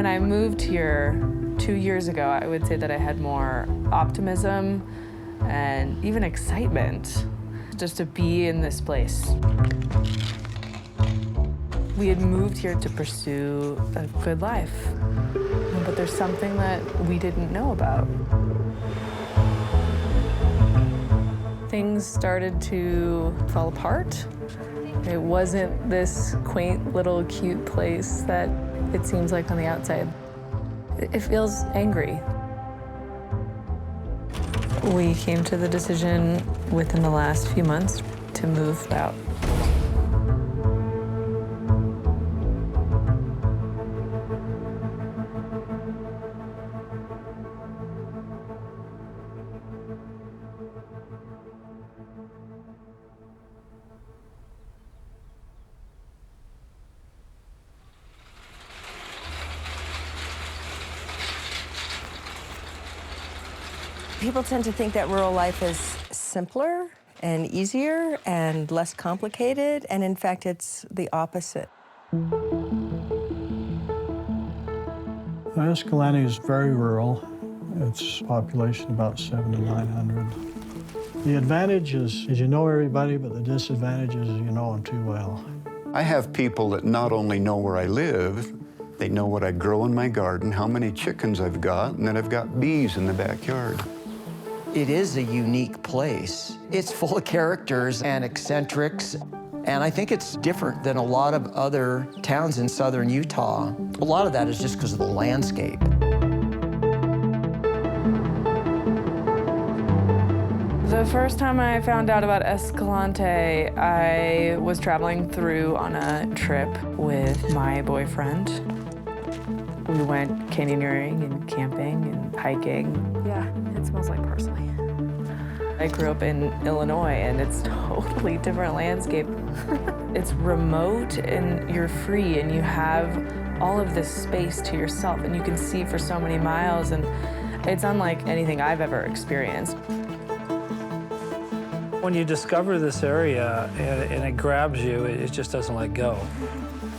When I moved here 2 years ago, I would say that I had more optimism and even excitement just to be in this place. We had moved here to pursue a good life, but there's something that we didn't know about. Things started to fall apart. It wasn't this quaint little cute place that it seems like on the outside. It feels angry. We came to the decision within the last few months to move out. People tend to think that rural life is simpler and easier and less complicated, and in fact, it's the opposite. Escalante is very rural. Its population about 700 to 900. The advantage is you know everybody, but the disadvantage is you know them too well. I have people that not only know where I live, they know what I grow in my garden, how many chickens I've got, and then I've got bees in the backyard. It is a unique place. It's full of characters and eccentrics, and I think it's different than a lot of other towns in southern Utah. A lot of that is just because of the landscape. The first time I found out about Escalante, I was traveling through on a trip with my boyfriend. We went canyoneering and camping and hiking. Yeah, it smells like parsley. I grew up in Illinois, and it's totally different landscape. It's remote, and you're free, and you have all of this space to yourself, and you can see for so many miles, and it's unlike anything I've ever experienced. When you discover this area and it grabs you, it just doesn't let go.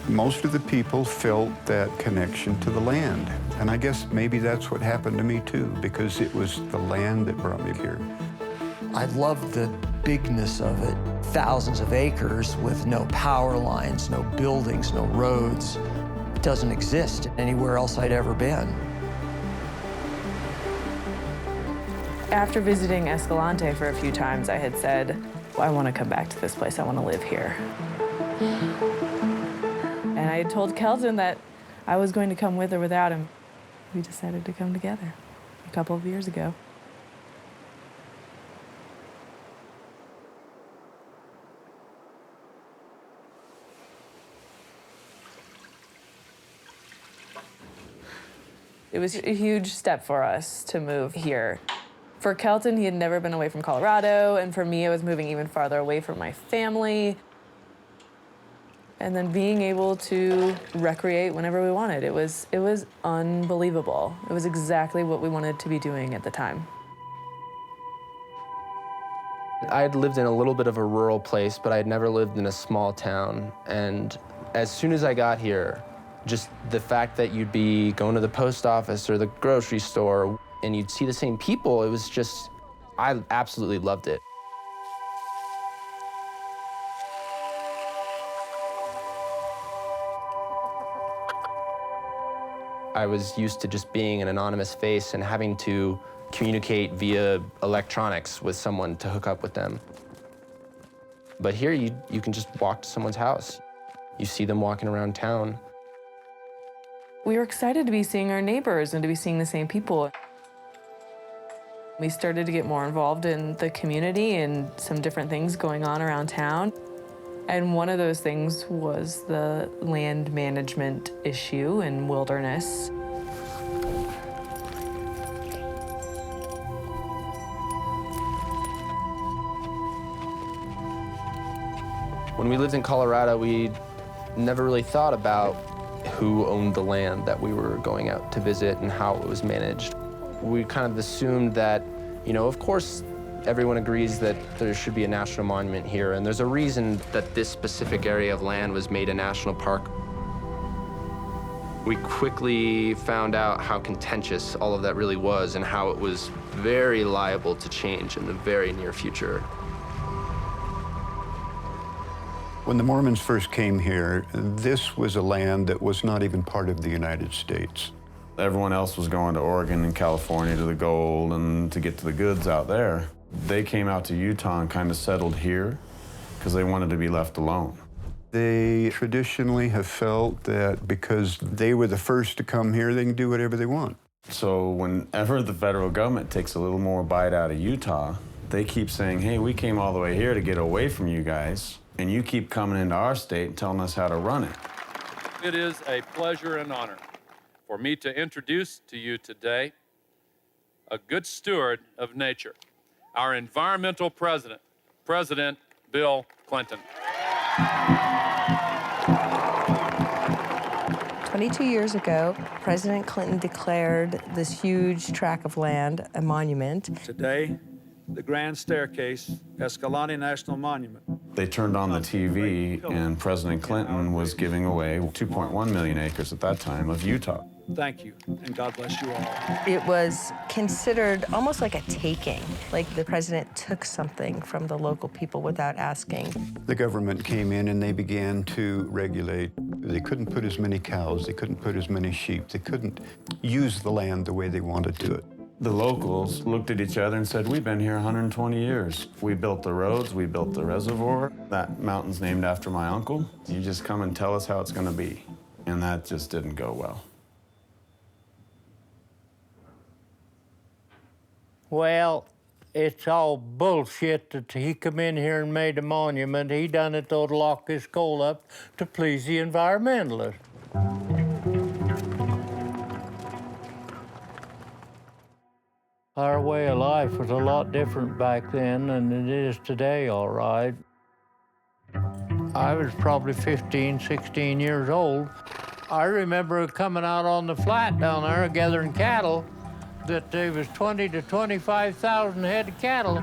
Most of the people felt that connection to the land. And I guess maybe that's what happened to me too, because it was the land that brought me here. I love the bigness of it. Thousands of acres with no power lines, no buildings, no roads. It doesn't exist anywhere else I'd ever been. After visiting Escalante for a few times, I had said, I want to come back to this place. I want to live here. And I had told Kelton that I was going to come with or without him. We decided to come together a couple of years ago. It was a huge step for us to move here. For Kelton, he had never been away from Colorado, and for me, I was moving even farther away from my family. And then being able to recreate whenever we wanted, it was unbelievable. It was exactly what we wanted to be doing at the time. I had lived in a little bit of a rural place, but I had never lived in a small town. And as soon as I got here, just the fact that you'd be going to the post office or the grocery store and you'd see the same people, it was just, I absolutely loved it. I was used to just being an anonymous face and having to communicate via electronics with someone to hook up with them. But here, you can just walk to someone's house. You see them walking around town. We were excited to be seeing our neighbors and to be seeing the same people. We started to get more involved in the community and some different things going on around town. And one of those things was the land management issue in wilderness. When we lived in Colorado, we never really thought about who owned the land that we were going out to visit and how it was managed. We kind of assumed that, of course, everyone agrees that there should be a national monument here, and there's a reason that this specific area of land was made a national park. We quickly found out how contentious all of that really was and how it was very liable to change in the very near future. When the Mormons first came here, this was a land that was not even part of the United States. Everyone else was going to Oregon and California to the gold and to get to the goods out there. They came out to Utah and kind of settled here because they wanted to be left alone. They traditionally have felt that because they were the first to come here, they can do whatever they want. So whenever the federal government takes a little more bite out of Utah, they keep saying, hey, we came all the way here to get away from you guys, and you keep coming into our state and telling us how to run it. It is a pleasure and honor for me to introduce to you today a good steward of nature, our environmental president, President Bill Clinton. 22 years ago, President Clinton declared this huge tract of land a monument. Today, the Grand Staircase, Escalante National Monument. They turned on the TV, and President Clinton was giving away 2.1 million acres at that time of Utah. Thank you, and God bless you all. It was considered almost like a taking, like the president took something from the local people without asking. The government came in and they began to regulate. They couldn't put as many cows, they couldn't put as many sheep, they couldn't use the land the way they wanted to. The locals looked at each other and said, we've been here 120 years. We built the roads, we built the reservoir. That mountain's named after my uncle. You just come and tell us how it's gonna be. And that just didn't go well. Well, it's all bullshit that he come in here and made a monument. He done it though to lock his coal up to please the environmentalists. Our way of life was a lot different back then than it is today, all right. I was probably 15, 16 years old. I remember coming out on the flat down there gathering cattle, that there was 20 to 25,000 head of cattle.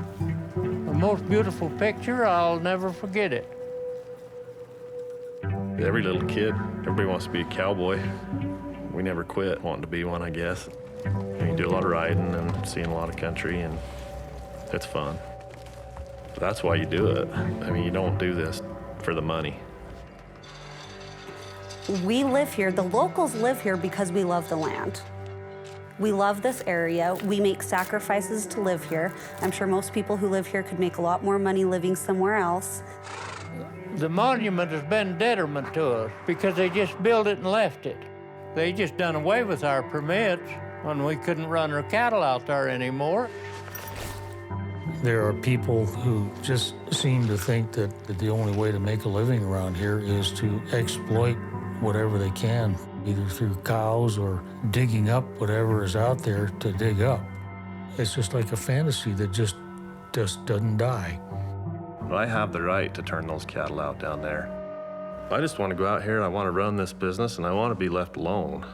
The most beautiful picture, I'll never forget it. Every little kid, everybody wants to be a cowboy. We never quit wanting to be one, I guess. You do a lot of riding and seeing a lot of country, and it's fun. That's why you do it. I mean, you don't do this for the money. We live here, the locals live here because we love the land. We love this area. We make sacrifices to live here. I'm sure most people who live here could make a lot more money living somewhere else. The monument has been detriment to us because they just built it and left it. They just done away with our permits when we couldn't run our cattle out there anymore. There are people who just seem to think that the only way to make a living around here is to exploit whatever they can, either through cows or digging up whatever is out there to dig up. It's just like a fantasy that just doesn't die. I have the right to turn those cattle out down there. I just want to go out here and I want to run this business and I want to be left alone.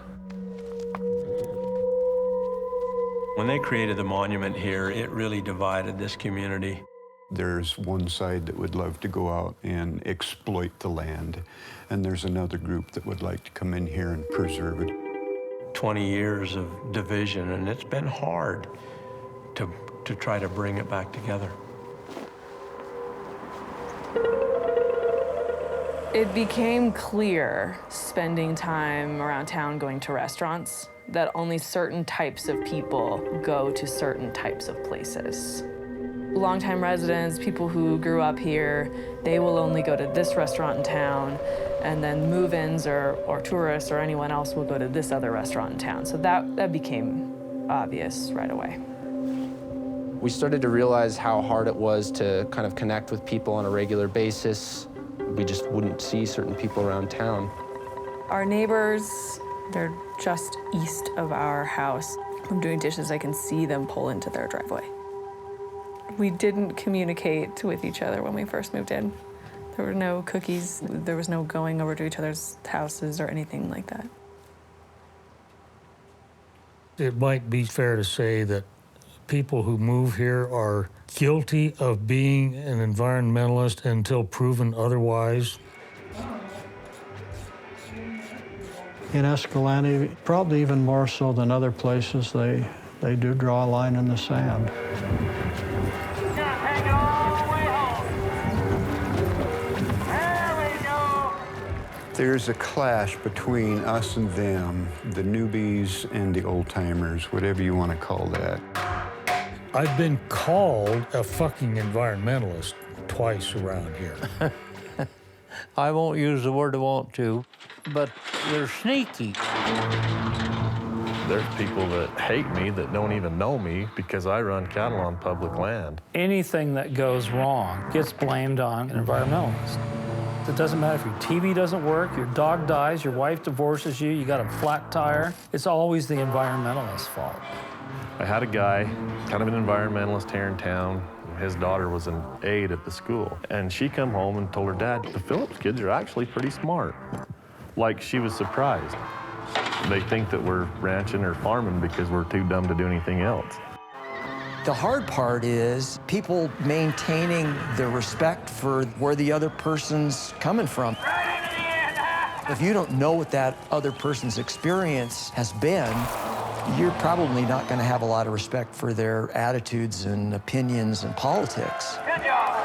When they created the monument here, it really divided this community. There's one side that would love to go out and exploit the land, and there's another group that would like to come in here and preserve it. 20 years of division, and it's been hard to try to bring it back together. It became clear, spending time around town going to restaurants, that only certain types of people go to certain types of places. Longtime residents, people who grew up here, they will only go to this restaurant in town, and then move-ins or tourists or anyone else will go to this other restaurant in town. So that became obvious right away. We started to realize how hard it was to kind of connect with people on a regular basis. We just wouldn't see certain people around town. Our neighbors, they're just east of our house. I'm doing dishes, I can see them pull into their driveway. We didn't communicate with each other when we first moved in. There were no cookies, there was no going over to each other's houses or anything like that. It might be fair to say that people who move here are guilty of being an environmentalist until proven otherwise. In Escalante, probably even more so than other places, they do draw a line in the sand. There's a clash between us and them, the newbies and the old-timers, whatever you want to call that. I've been called a fucking environmentalist twice around here. I won't use the word I want to, but they're sneaky. There's people that hate me that don't even know me because I run cattle on public land. Anything that goes wrong gets blamed on an environmentalist. It doesn't matter if your TV doesn't work, your dog dies, your wife divorces you, you got a flat tire. It's always the environmentalist's fault. I had a guy, kind of an environmentalist here in town. His daughter was an aide at the school, and she come home and told her dad, the Phillips kids are actually pretty smart. Like, she was surprised. They think that we're ranching or farming because we're too dumb to do anything else. The hard part is people maintaining the respect for where the other person's coming from. If you don't know what that other person's experience has been, you're probably not going to have a lot of respect for their attitudes and opinions and politics. Good job,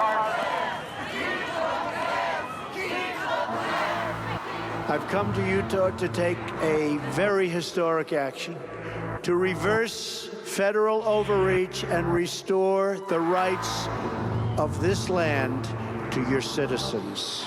I've come to Utah to take a very historic action, to reverse federal overreach and restore the rights of this land to your citizens.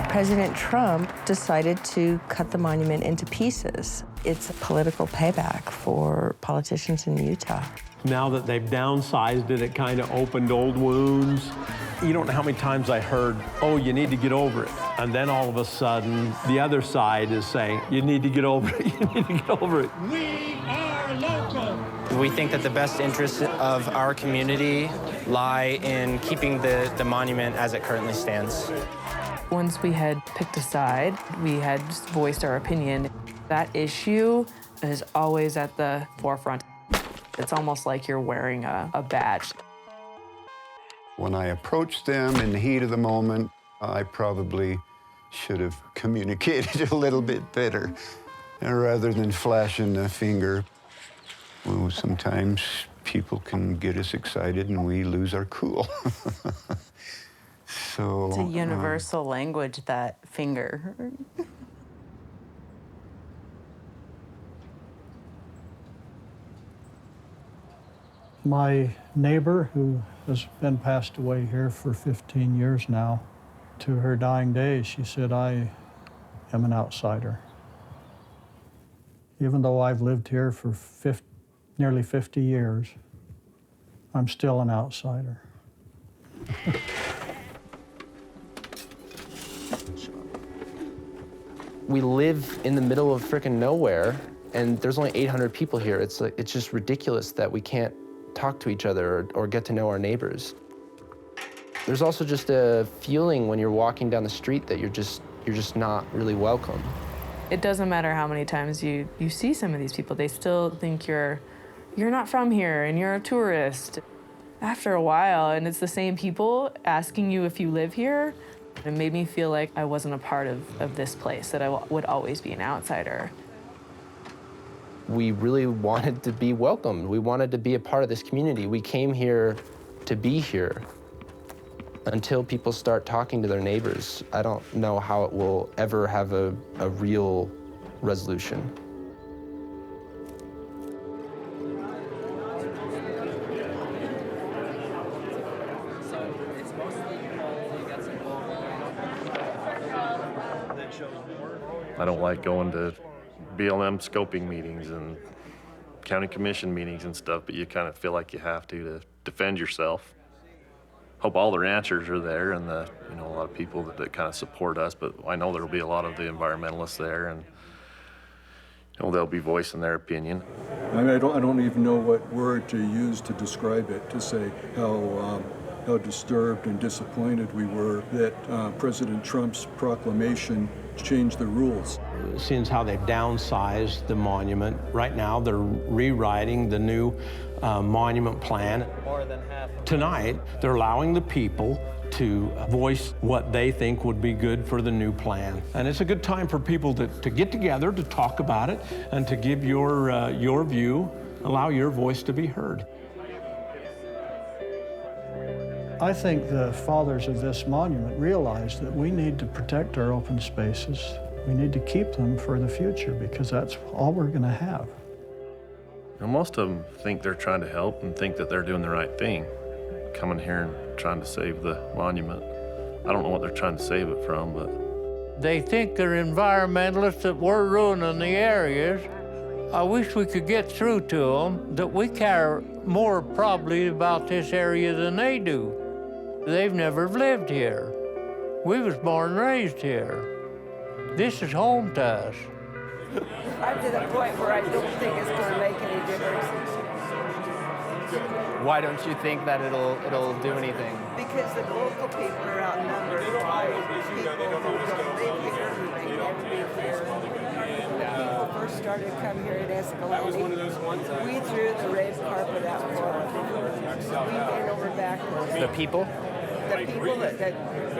President Trump decided to cut the monument into pieces. It's a political payback for politicians in Utah. Now that they've downsized it, it kind of opened old wounds. You don't know how many times I heard, oh, you need to get over it. And then all of a sudden, the other side is saying, you need to get over it, you need to get over it. We are local. We think that the best interests of our community lie in keeping the monument as it currently stands. Once we had picked a side, we had just voiced our opinion. That issue is always at the forefront. It's almost like you're wearing a badge. When I approached them in the heat of the moment, I probably should have communicated a little bit better rather than flashing a finger. Well, sometimes people can get us excited and we lose our cool. So, it's a universal language, that finger. My neighbor, who has been passed away here for 15 years now, to her dying days, she said, I am an outsider. Even though I've lived here for nearly 50 years, I'm still an outsider. We live in the middle of frickin' nowhere, and there's only 800 people here. It's just ridiculous that we can't talk to each other or get to know our neighbors. There's also just a feeling when you're walking down the street that you're just not really welcome. It doesn't matter how many times you see some of these people, they still think you're not from here and you're a tourist. After a while, and it's the same people asking you if you live here, it made me feel like I wasn't a part of this place, that I would always be an outsider. We really wanted to be welcomed. We wanted to be a part of this community. We came here to be here. Until people start talking to their neighbors, I don't know how it will ever have a real resolution. I don't like going to BLM scoping meetings and county commission meetings and stuff, but you kind of feel like you have to defend yourself. Hope all the ranchers are there and a lot of people that kind of support us, but I know there'll be a lot of the environmentalists there, and they'll be voicing their opinion. I mean, I don't even know what word to use to describe it, to say how disturbed and disappointed we were that President Trump's proclamation changed the rules. Seeing how they've downsized the monument, right now they're rewriting the new monument plan. More than half. Tonight, they're allowing the people to voice what they think would be good for the new plan. And it's a good time for people to get together, to talk about it, and to give your view, allow your voice to be heard. I think the fathers of this monument realized that we need to protect our open spaces. We need to keep them for the future because that's all we're going to have. Now, most of them think they're trying to help and think that they're doing the right thing, coming here and trying to save the monument. I don't know what they're trying to save it from, but... They think they're environmentalists, that we're ruining the areas. I wish we could get through to them that we care more probably about this area than they do. They've never lived here. We was born and raised here. This is home to us. I'm to the point where I don't think it's going to make any difference. Why don't you think that it'll do anything? Because the local people are outnumbered by people who don't live here, who may never be here. When people first started to come here at Escalante, we threw the red carpet out for them. We bent over backwards. The people? The people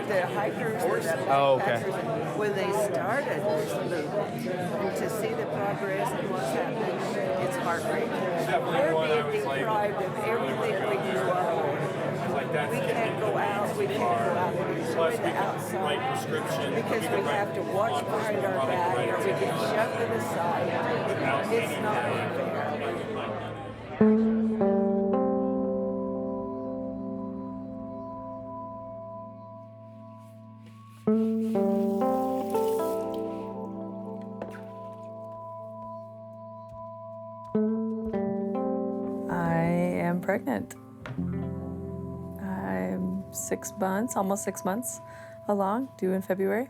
the hikers, the oh, okay. backpackers, when they started, and to see the progress and what's happening, it's heartbreaking. We're being deprived of everything we grew up with. We can't go out, we can't go out and enjoy the outside because we have to watch behind our back or we get shoved to the side. It's not fair. Pregnant. I'm 6 months, almost 6 months along, due in February.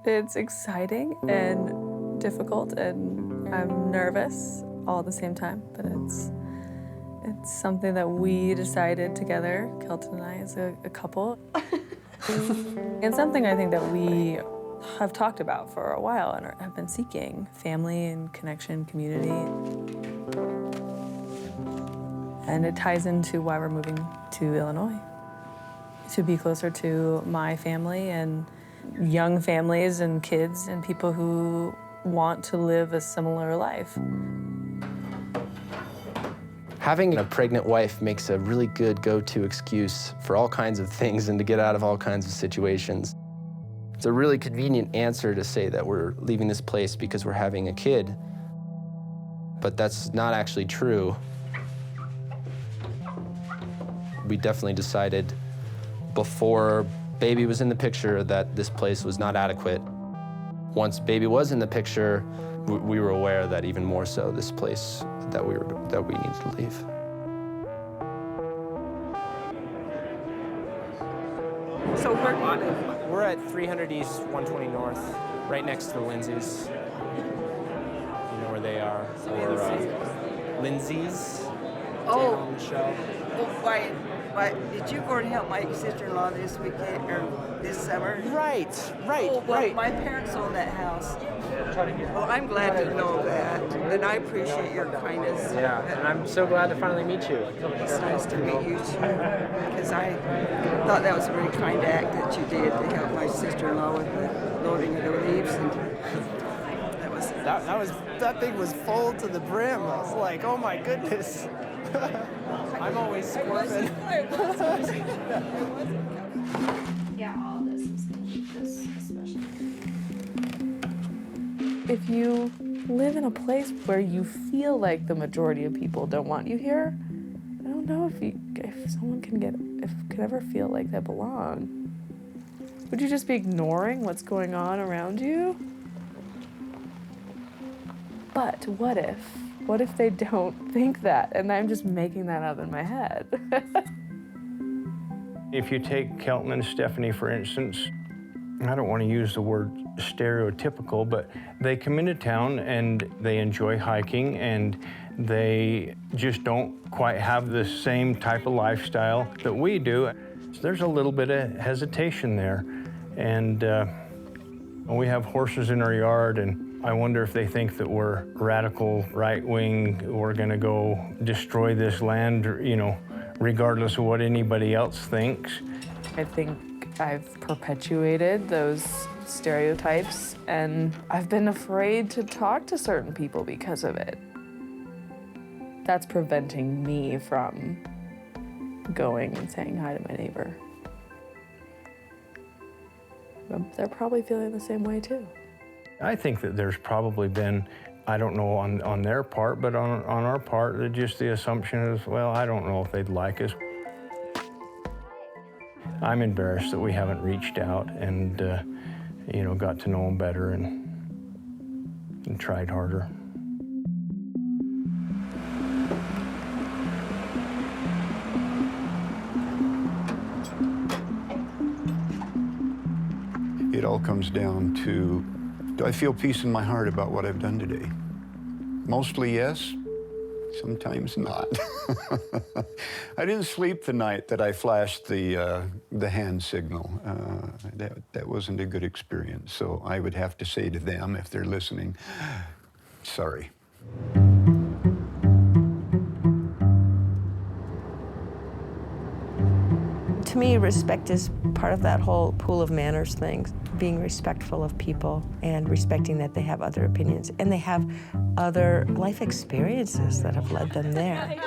It's exciting and difficult, and I'm nervous all at the same time, but it's something that we decided together, Kelton and I, as a couple. And something I think that we have talked about for a while and have been seeking: family and connection, community. And it ties into why we're moving to Illinois, to be closer to my family and young families and kids and people who want to live a similar life. Having a pregnant wife makes a really good go-to excuse for all kinds of things and to get out of all kinds of situations. It's a really convenient answer to say that we're leaving this place because we're having a kid, but that's not actually true. We definitely decided before baby was in the picture that this place was not adequate. Once baby was in the picture, we were aware that even more so this place that we needed to leave. So we're at 300 East, 120 North, right next to the Lindsay's. You know where they are? Or Lindsay's. Oh, Michelle. Why? Did you go and help my sister-in-law this weekend or this summer? Right. Oh, well, my parents own that house. Well, I'm glad to know that, and I appreciate your kindness. Yeah, and I'm so glad to finally meet you. It's nice to meet you too, because I thought that was a very kind act that you did to help my sister-in-law with the loading of the leaves. And that thing was full to the brim. I was like, oh my goodness. I'm always squirming. Yeah, all this is this especially. If you live in a place where you feel like the majority of people don't want you here, I don't know if someone could ever feel like they belong. Would you just be ignoring what's going on around you? But what if? What if they don't think that, and I'm just making that up in my head? If you take Kelton and Stephanie, for instance, I don't want to use the word stereotypical, but they come into town and they enjoy hiking and they just don't quite have the same type of lifestyle that we do. So there's a little bit of hesitation there. And we have horses in our yard, and I wonder if they think that we're radical right-wing, we're gonna go destroy this land, you know, regardless of what anybody else thinks. I think I've perpetuated those stereotypes, and I've been afraid to talk to certain people because of it. That's preventing me from going and saying hi to my neighbor. They're probably feeling the same way too. I think that there's probably been, I don't know on their part, but on our part, just the assumption is, well, I don't know if they'd like us. I'm embarrassed that we haven't reached out and, you know, got to know them better and tried harder. It all comes down to, do I feel peace in my heart about what I've done today? Mostly yes, sometimes not. I didn't sleep the night that I flashed the hand signal. That wasn't a good experience. So I would have to say to them, if they're listening, sorry. To me, respect is part of that whole pool of manners thing. Being respectful of people and respecting that they have other opinions and they have other life experiences that have led them there.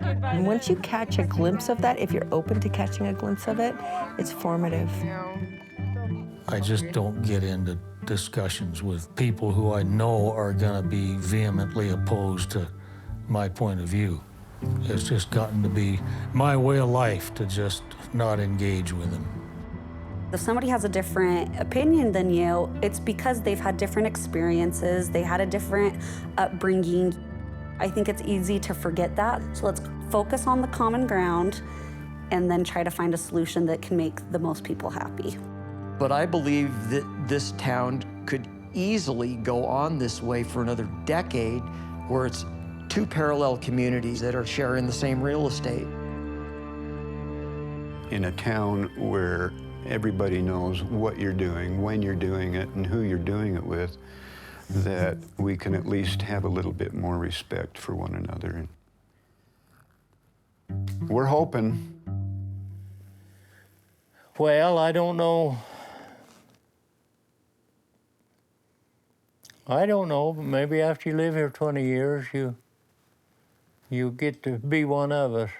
And once you catch a glimpse of that, if you're open to catching a glimpse of it, it's formative. I just don't get into discussions with people who I know are going to be vehemently opposed to my point of view. It's just gotten to be my way of life to just not engage with them. If somebody has a different opinion than you, it's because they've had different experiences, they had a different upbringing. I think it's easy to forget that, so let's focus on the common ground and then try to find a solution that can make the most people happy. But I believe that this town could easily go on this way for another decade, where it's two parallel communities that are sharing the same real estate. In a town where everybody knows what you're doing, when you're doing it, and who you're doing it with, that we can at least have a little bit more respect for one another. We're hoping. Well, I don't know. I don't know, but maybe after you live here 20 years, you get to be one of us.